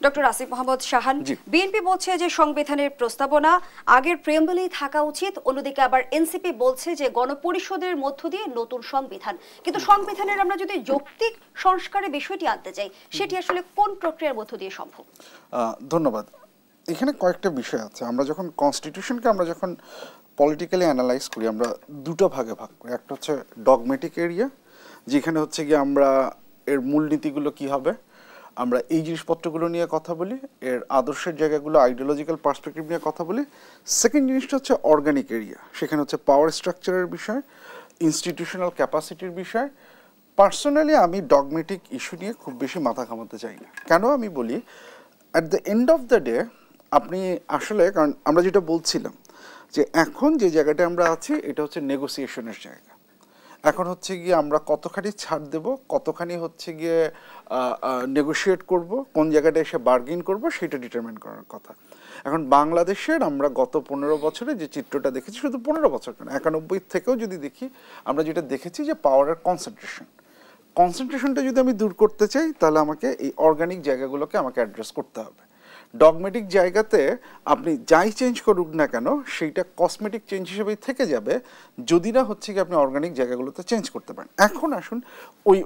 Doctor Asif Mohammad Shahan, BNP বলছে যে সংবিধানের প্রস্তাবনা আগের প্রিয়াম্বলেই থাকা উচিত, অন্যদিকে আবার এনসিপি বলছে যে গণপরিষদের মধ্য দিয়ে নতুন সংবিধান। কিন্তু সংবিধানের আমরা যদি যৌক্তিক সংস্কারের বিষয়টি আনতে চাই, সেটি আসলে কোন প্রক্রিয়ার মধ্য দিয়ে সম্ভব? ধন্যবাদ। এখানে কয়েকটা বিষয় আছে। আমরা যখন কনস্টিটিউশনকে যখন পলিটিক্যালি অ্যানালাইজ করি, আমরা দুটো ভাগে ভাগ করি। একটা হচ্ছে ডগমেটিক এরিয়া, যেখানে হচ্ছে গিয়ে আমরা এর মূলনীতিগুলো কি হবে, আমরা এই জিনিসপত্রগুলো নিয়ে কথা বলি, এর আদর্শের জায়গাগুলো, আইডিওলজিক্যাল পার্সপেক্টিভ নিয়ে কথা বলি। সেকেন্ড জিনিসটা হচ্ছে অর্গানিক এরিয়া, সেখানে হচ্ছে পাওয়ার স্ট্রাকচারের বিষয়, ইনস্টিটিউশনাল ক্যাপাসিটির বিষয়। পার্সোনালি আমি ডগমেটিক ইস্যু নিয়ে খুব বেশি মাথা ঘামাতে চাই না। কেন আমি বলি, at the end of the day আপনি আসলে, কারণ আমরা যেটা বলছিলাম যে এখন যে জায়গাটা আমরা আছি এটা হচ্ছে নেগোসিয়েশনের জায়গা। এখন হচ্ছে গিয়ে আমরা কতখানি ছাড় দেব, কতখানি হচ্ছে গিয়ে নেগোশিয়েট করব, কোন জায়গাটা এসে বার্গেন করব, সেটা ডিটারমাইন করার কথা। এখন বাংলাদেশের আমরা গত 15 বছরে যে চিত্রটা দেখেছি, শুধু 15 বছর কেন, 91 থেকেও যদি দেখি, আমরা যেটা দেখেছি যে পাওয়ারের কনসেন্ট্রেশনটা যদি আমি দূর করতে চাই, তাহলে আমাকে এই অর্গানিক জায়গাগুলোকে আমাকে অ্যাড্রেস করতে হবে। ডগমেটিক জায়গাতে আপনি যাই চেঞ্জ করুক না কেন, সেইটা কসমেটিক চেঞ্জ হিসেবেই থেকে যাবে, যদি না হচ্ছে কি আপনি অর্গানিক জায়গাগুলোতে চেঞ্জ করতে পারেন। এখন আসুন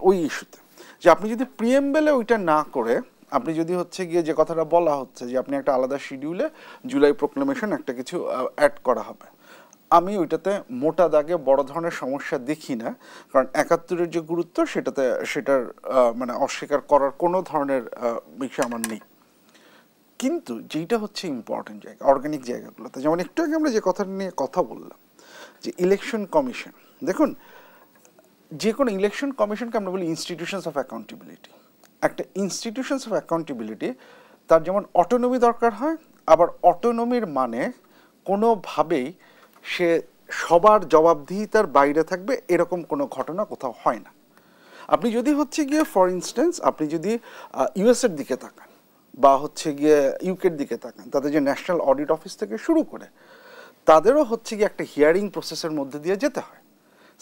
ওই ইস্যুতে, যে আপনি যদি প্রিএমবেলে ওইটা না করে, আপনি যদি হচ্ছে গিয়ে যে কথাটা বলা হচ্ছে যে আপনি একটা আলাদা শিডিউলে জুলাই প্রোক্লেমেশন একটা কিছু অ্যাড করা হবে, আমি ওইটাতে মোটা দাগে বড় ধরনের সমস্যা দেখি না। কারণ 71-এর যে গুরুত্ব, সেটার মানে অস্বীকার করার কোনো ধরনের বিষয় আমার নেই। কিন্তু যেটা হচ্ছে ইম্পর্টেন্ট জায়গা, অর্গানিক জায়গাগুলোতে, যেমন একটু আগে আমরা যে কথাটা নিয়ে কথা বললাম, যে ইলেকশন কমিশন, দেখুন যে কোনো ইলেকশন কমিশনকে আমরা বলি ইনস্টিটিউশনস অফ অ্যাকাউন্টেবিলিটি। একটা ইনস্টিটিউশনস অফ অ্যাকাউন্টেবিলিটি, তার যেমন অটোনমি দরকার হয়, আবার অটোনমির মানে কোনোভাবেই সে সবার জবাবদিহিতার বাইরে থাকবে এরকম কোনো ঘটনা কোথাও হয় না। আপনি যদি হচ্ছে গিয়ে ফর ইনস্ট্যান্স আপনি যদি ইউএসের দিকে তাকান বা হচ্ছে গিয়ে ইউকের দিকে তাকান, তাদের যে ন্যাশনাল অডিট অফিস থেকে শুরু করে, তাদেরও হচ্ছে গিয়ে একটা হিয়ারিং প্রসেসের মধ্যে দিয়ে যেতে হয়।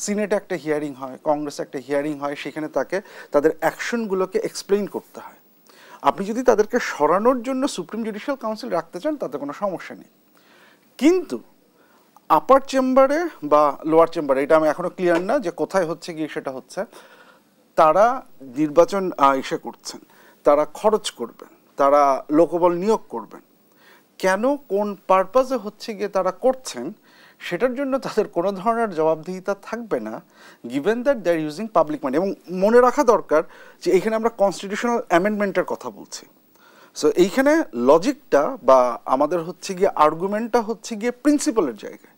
সিনেটে একটা হিয়ারিং হয়, কংগ্রেসে একটা হিয়ারিং হয়, সেখানে তাদের অ্যাকশনগুলোকে এক্সপ্লেইন করতে হয়। আপনি যদি তাদেরকে সরানোর জন্য সুপ্রিম জুডিশিয়াল কাউন্সিল রাখতে চান, তাতে কোনো সমস্যা নেই। কিন্তু আপার চেম্বারে বা লোয়ার চেম্বারে, এটা আমি এখনও ক্লিয়ার না যে কোথায় হচ্ছে গিয়ে সেটা হচ্ছে, তারা নির্বাচন করছেন, তারা খরচ করবেন, তারা লোকবল নিয়োগ করবেন, কেন কোন পারপাসে হচ্ছে গিয়ে তারা করছেন, সেটার জন্য তাদের কোনো ধরনের জবাবদিহিতা থাকবে না, given that they are using public money. এবং মনে রাখা দরকার যে এইখানে আমরা কনস্টিটিউশনাল অ্যামেন্ডমেন্টের কথা বলছি। সো এইখানে লজিকটা বা আমাদের হচ্ছে গিয়ে আর্গুমেন্টটা হচ্ছে গিয়ে প্রিন্সিপালের জায়গায়,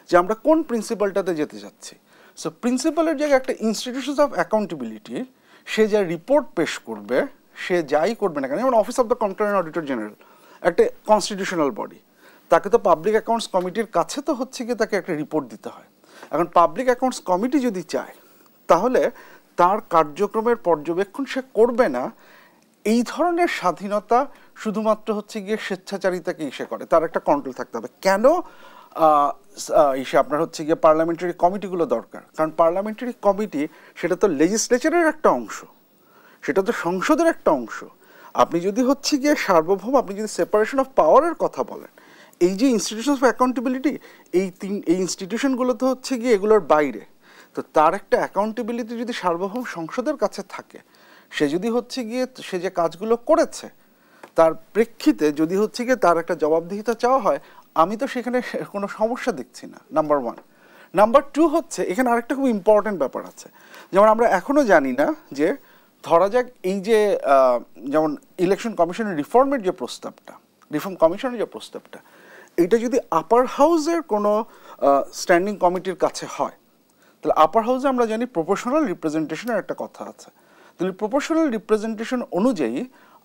যে আমরা কোন প্রিন্সিপালটাতে যেতে যাচ্ছি। সো প্রিন্সিপালের জায়গায় একটা ইনস্টিটিউশনস অফ অ্যাকাউন্টেবিলিটি, সে যা রিপোর্ট পেশ করবে, সে যাই করবে না কেন, যেমন office of the controller auditor general একটা কনস্টিটিউশনাল বডি, তাকে তো পাবলিক অ্যাকাউন্টস কমিটির কাছে তো হচ্ছে গিয়ে তাকে একটা রিপোর্ট দিতে হয়। এখন পাবলিক অ্যাকাউন্টস কমিটি যদি চায়, তাহলে তার কার্যক্রমের পর্যবেক্ষণ সে করবে না। এই ধরনের স্বাধীনতা শুধুমাত্র হচ্ছে গিয়ে স্বেচ্ছাচারিতাকে করে, তার একটা কন্ট্রোল থাকতে হবে। কেন আপনার হচ্ছে গিয়ে পার্লামেন্টারি কমিটিগুলো দরকার? কারণ পার্লামেন্টারি কমিটি সেটা তো লেজিসলেচারের একটা অংশ, সেটা তো সংসদের একটা অংশ। আপনি যদি হচ্ছে গিয়ে সার্বভৌম, আপনি যদি সেপারেশন অফ পাওয়ারের কথা বলেন, এই যে ইনস্টিটিউশন অফ অ্যাকাউন্টেবিলিটি, এই ইনস্টিটিউশনগুলো তো হচ্ছে গিয়ে এগুলোর বাইরে। তো তার একটা অ্যাকাউন্টেবিলিটি যদি সার্বভৌম সংসদের কাছে থাকে, সে যদি হচ্ছে গিয়ে সে যে কাজগুলো করেছে তার প্রেক্ষিতে যদি হচ্ছে গিয়ে তার একটা জবাবদিহিতা চাওয়া হয়, আমি তো সেখানে কোনো সমস্যা দেখছি না, নাম্বার ওয়ান। নাম্বার টু হচ্ছে, এখানে আরেকটা খুব ইম্পর্টেন্ট ব্যাপার আছে। যেমন আমরা এখনও জানি না যে, ধরা যাক এই যে যেমন ইলেকশন কমিশনের রিফর্মের যে প্রস্তাবটা, রিফর্ম কমিশনের যে প্রস্তাবটা, এইটা যদি আপার হাউসের কোনো স্ট্যান্ডিং কমিটির কাছে হয়, তাহলে আপার হাউসে আমরা জানি প্রপোর্শনাল রিপ্রেজেন্টেশনের একটা কথা আছে। তাহলে প্রপোর্শনাল রিপ্রেজেন্টেশন অনুযায়ী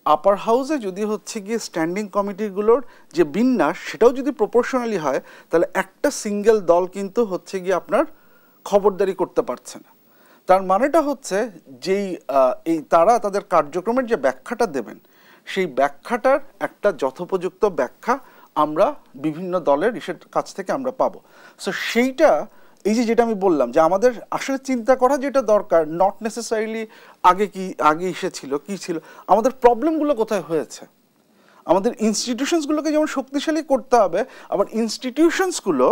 আপার হাউসে যদি হচ্ছে গিয়ে স্ট্যান্ডিং কমিটিগুলোর যে বিন্যাস, সেটাও যদি প্রপোর্শনালি হয়, তাহলে একটা সিঙ্গেল দল কিন্তু হচ্ছে গিয়ে আপনার খবরদারি করতে পারছে না। তার মানেটা হচ্ছে যেই তারা তাদের কার্যক্রমের যে ব্যাখ্যাটা দেবেন, সেই ব্যাখ্যাটার একটা যথোপযুক্ত ব্যাখ্যা আমরা বিভিন্ন দলের কাছ থেকে আমরা পাবো। সো সেইটা, এই যেটা আমি বললাম যে আমাদের আসলে চিন্তা করা যেটা দরকার, নট নেসেসারিলি আগে এসেছিল কি ছিল, আমাদের প্রবলেমগুলো কোথায় হয়েছে, আমাদের ইনস্টিটিউশনসগুলোকে যেমন শক্তিশালী করতে হবে, আবার ইনস্টিটিউশনসগুলো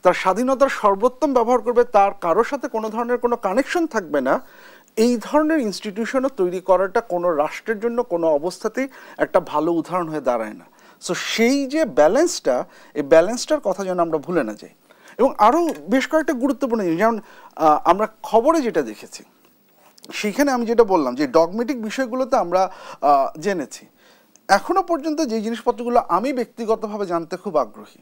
তার স্বাধীনতার সর্বোত্তম ব্যবহার করবে, তার কারোর সাথে কোনো ধরনের কোনো কানেকশন থাকবে না, এই ধরনের ইনস্টিটিউশনও তৈরি করাটা কোনো রাষ্ট্রের জন্য কোনো অবস্থাতেই একটা ভালো উদাহরণ হয়ে দাঁড়ায় না। সো সেই যে ব্যালেন্সটা, এই ব্যালেন্সটার কথা যেন আমরা ভুলে না যাই। এবং আরও বেশ কয়েকটা গুরুত্বপূর্ণ জিনিস, যেমন আমরা খবরে যেটা দেখেছি সেইখানে আমি যেটা বললাম যে ডগমেটিক বিষয়গুলোতে আমরা জেনেছি। এখনো পর্যন্ত যে জিনিসপত্রগুলো আমি ব্যক্তিগতভাবে জানতে খুব আগ্রহী,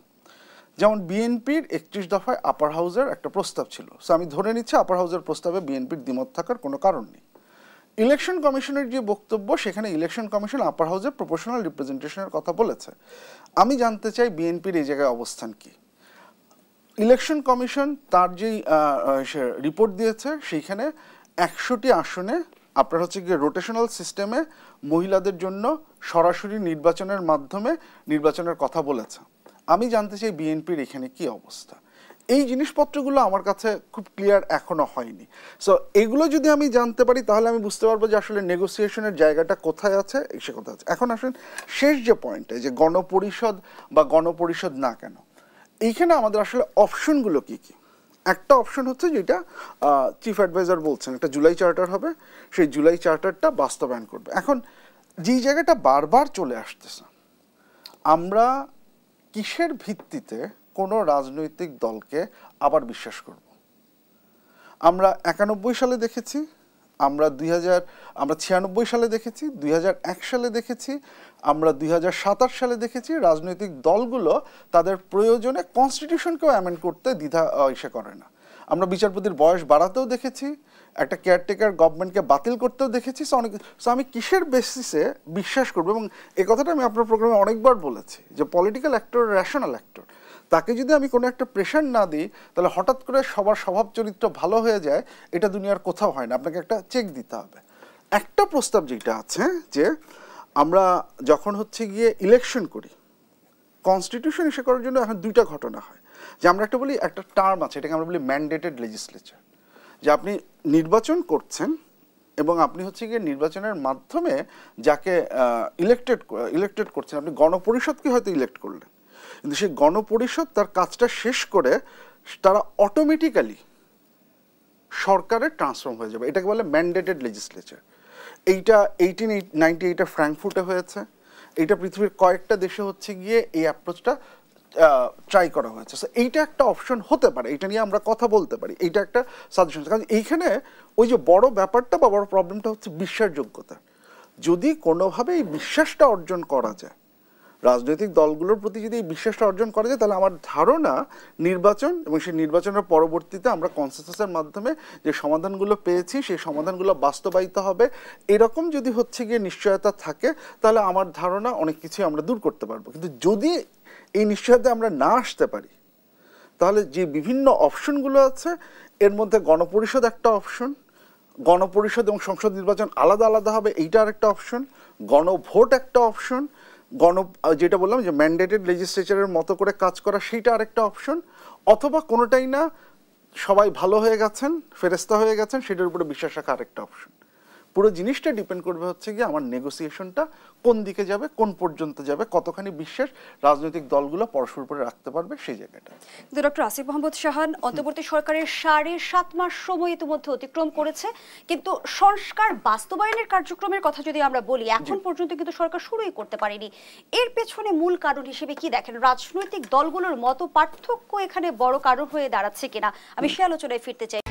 যেমন বিএনপির 31 দফায় আপার হাউসের একটা প্রস্তাব ছিল। সো আমি ধরে নিচ্ছি আপার হাউসের প্রস্তাবে বিএনপির দ্বিমত থাকার কোনো কারণ নেই। ইলেকশন কমিশনের যে বক্তব্য, সেখানে ইলেকশন কমিশন আপার হাউসের প্রপোর্শনাল রিপ্রেজেন্টেশনের কথা বলেছে। আমি জানতে চাই বিএনপির এই জায়গায় অবস্থান কি। ইলেকশন কমিশন তার যেই রিপোর্ট দিয়েছে সেইখানে 100টি আসনে আপনার হচ্ছে গিয়ে রোটেশনাল সিস্টেমে মহিলাদের জন্য সরাসরি নির্বাচনের মাধ্যমে নির্বাচনের কথা বলেছে। আমি জানতে চাই বিএনপির এখানে কি অবস্থা। এই জিনিসপত্রগুলো আমার কাছে খুব ক্লিয়ার এখনো হয়নি। সো এগুলো যদি আমি জানতে পারি তাহলে আমি বুঝতে পারবো যে আসলে নেগোসিয়েশনের জায়গাটা কোথায় আছে, সে কোথায় আছে। এখন আসেন শেষ যে পয়েন্টে, যে গণপরিষদ বা গণপরিষদ না কেন, এইখানে আমাদের আসলে অপশনগুলো কি কি। একটা অপশন হচ্ছে যেটা চিফ অ্যাডভাইজার বলছেন, একটা জুলাই চার্টার হবে, সেই জুলাই চার্টারটা বাস্তবায়ন করবে। এখন যেই জায়গাটা বারবার চলে আসতেছে, আমরা কিসের ভিত্তিতে কোনো রাজনৈতিক দলকে আবার বিশ্বাস করব? আমরা 91 সালে দেখেছি, আমরা 96 সালে দেখেছি, 2001 সালে দেখেছি, আমরা 2027 সালে দেখেছি রাজনৈতিক দলগুলো তাদের প্রয়োজনে কনস্টিটিউশনকেও অ্যামেন্ড করতে দ্বিধা ইসে করে না। আমরা বিচারপতির বয়স বাড়াতেও দেখেছি, একটা কেয়ারটেকার গভর্নমেন্টকে বাতিল করতেও দেখেছি। সো আমি কিসের বেসিসে বিশ্বাস করবো? এবং এই কথাটা আমি আপনার প্রোগ্রামে অনেকবার বলেছি যে পলিটিক্যাল অ্যাক্টর রেশনাল অ্যাক্টর, তাকে যদি আমি কোনো একটা প্রেশার না দিই তাহলে হঠাৎ করে সবার স্বভাব চরিত্র ভালো হয়ে যায়, এটা দুনিয়ার কোথাও হয় না। আপনাকে একটা চেক দিতে হবে। একটা প্রস্তাব যেটা আছে যে আমরা যখন হচ্ছে গিয়ে ইলেকশন করি, কনস্টিটিউশন ইস্যু করার জন্য এখন দুইটা ঘটনা হয়। যে আমরা একটা বলি, একটা টার্ম আছে, এটাকে আমরা বলি ম্যান্ডেটেড লেজিসলেচার, যে আপনি নির্বাচন করছেন এবং আপনি হচ্ছে গিয়ে নির্বাচনের মাধ্যমে যাকে ইলেক্টেড করছেন, আপনি গণপরিষদকে হয়তো ইলেক্ট করলেন, কিন্তু সেই গণপরিষদ তার কাজটা শেষ করে তারা অটোমেটিক্যালি সরকারে ট্রান্সফর্ম হয়ে যাবে। এটাকে বলে ম্যান্ডেটেড লেজিসলেচার। এইটা 1898 ফ্র্যাঙ্কফুর্টে হয়েছে। এইটা পৃথিবীর কয়েকটা দেশে হচ্ছে গিয়ে এই অ্যাপ্রোচটা ট্রাই করা হয়েছে। সো এইটা একটা অপশন হতে পারে, এটা নিয়ে আমরা কথা বলতে পারি, এইটা একটা সাজেশন। কারণ এইখানে ওই যে বড় ব্যাপারটা বা বড় প্রবলেমটা হচ্ছে বিশ্বাসযোগ্যতা। যদি কোনোভাবে এই বিশ্বাসটা অর্জন করা যায়, রাজনৈতিক দলগুলোর প্রতি যদি এই বিশ্বাসটা অর্জন করা যায়, তাহলে আমার ধারণা নির্বাচন এবং সেই নির্বাচনের পরবর্তীতে আমরা কনসেনসাসের মাধ্যমে যে সমাধানগুলো পেয়েছি সেই সমাধানগুলো বাস্তবায়িত হবে। এরকম যদি হচ্ছে গিয়ে নিশ্চয়তা থাকে, তাহলে আমার ধারণা অনেক কিছুই আমরা দূর করতে পারবো। কিন্তু যদি এই নিশ্চয়তা আমরা না আসতে পারি, তাহলে যে বিভিন্ন অপশনগুলো আছে এর মধ্যে গণপরিষদ একটা অপশন, গণপরিষদ এবং সংসদ নির্বাচন আলাদা আলাদা হবে এইটা আরেকটা অপশন, গণভোট একটা অপশন, যেটা বললাম যে ম্যান্ডেটেড লেজিসলেচারের মতো করে কাজ করা সেইটা আরেকটা অপশন, অথবা কোনোটাই না, সবাই ভালো হয়ে গেছেন, ফেরেস্তা হয়ে গেছেন, সেটার উপরে বিশ্বাস রাখা আরেকটা অপশন। পুরো জিনিসটা ডিপেন্ড করবে হচ্ছে গিয়ে আমার নেগোসিয়েশনটা কোন দিকে যাবে, কোন পর্যন্ত যাবে, কতখানি বিশ্বাস রাজনৈতিক দলগুলো পরস্পর উপরে রাখতে পারবে সেই জায়গাটা। কিন্তু ডক্টর আসিফ মাহমুদ শাহান, অন্তর্বর্তী সরকারের 7.5 মাস সময় ইতিমধ্যে অতিক্রম করেছে, কিন্তু সংস্কার বাস্তবায়নের কার্যক্রমের কথা যদি আমরা বলি, এখন পর্যন্ত কিন্তু সরকার শুরুই করতে পারেনি। এর পেছনে মূল কারণ হিসেবে কি দেখেন? রাজনৈতিক দলগুলোর মত পার্থক্য এখানে বড় কারণ হয়ে দাঁড়াচ্ছে কিনা? আমি সে আলোচনায় ফিরতে চাই।